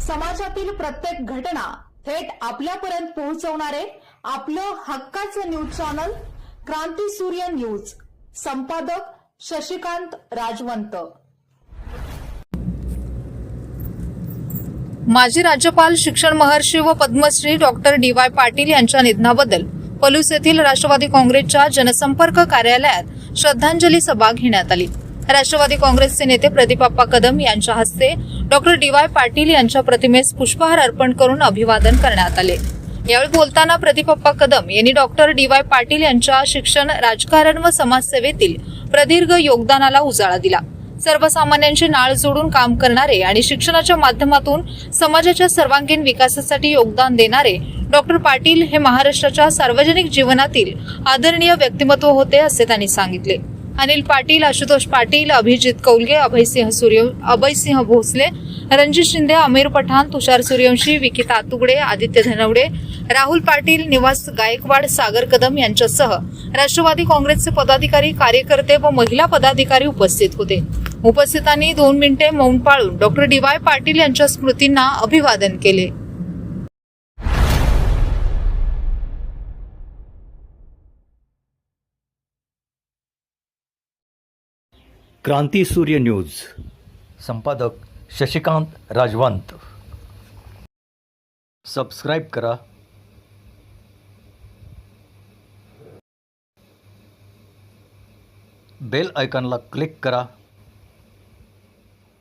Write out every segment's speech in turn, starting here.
समाजातील प्रत्येक घटना थेट आपल्यापर्यंत पोहोचवणारे आपलं हक्काचं न्यूज चॅनल क्रांती सूर्य न्यूज. संपादक शशिकांत राजवंत. माजी राज्यपाल, शिक्षण महर्षी व पद्मश्री डॉक्टर डी.वाय. पाटील यांच्या निधनाबद्दल पलूस येथील राष्ट्रवादी काँग्रेसच्या जनसंपर्क कार्यालयात श्रद्धांजली सभा घेण्यात आली. राष्ट्रवादी काँग्रेसचे नेते प्रदीप कदम यांच्या हस्ते डॉक्टर डी.वाय. पाटील यांच्या प्रतिमेस पुष्पहार अर्पण करून अभिवादन करण्यात आले. यावेळी बोलताना प्रदीप कदम यांनी डॉक्टर डी.वाय. पाटील यांच्या शिक्षण, राजकारण व समाजसेवेतील प्रदीर्घ योगदानाला उजाळा दिला. सर्वसामान्यांची नाळ जोडून काम करणारे आणि शिक्षणाच्या माध्यमातून समाजाच्या सर्वांगीण विकासासाठी योगदान देणारे डॉक्टर पाटील हे महाराष्ट्राच्या सार्वजनिक जीवनातील आदरणीय व्यक्तिमत्व होते, असे त्यांनी सांगितले. अनिल पाटील, आशुतोष पाटील, अभिजित कौलगे, अभयसिंह भोसले, रणजित शिंदे, आमिर पठाण, तुषार सूर्यवंशी, विकी तातुगडे, आदित्य धनवडे, राहुल पाटील, निवास गायकवाड, सागर कदम यांच्यासह राष्ट्रवादी काँग्रेसचे पदाधिकारी, कार्यकर्ते व महिला पदाधिकारी उपस्थित होते. उपस्थितांनी 2 मिनिटे मौन पाळून डॉक्टर डी.वाय. पाटील यांच्या स्मृतींना अभिवादन केले. क्रांती सूर्य न्यूज. संपादक शशिकांत राजवंत. सबस्क्राईब करा, बेल आयकॉनला क्लिक करा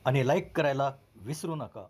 आणि लाईक करायला विसरू नका.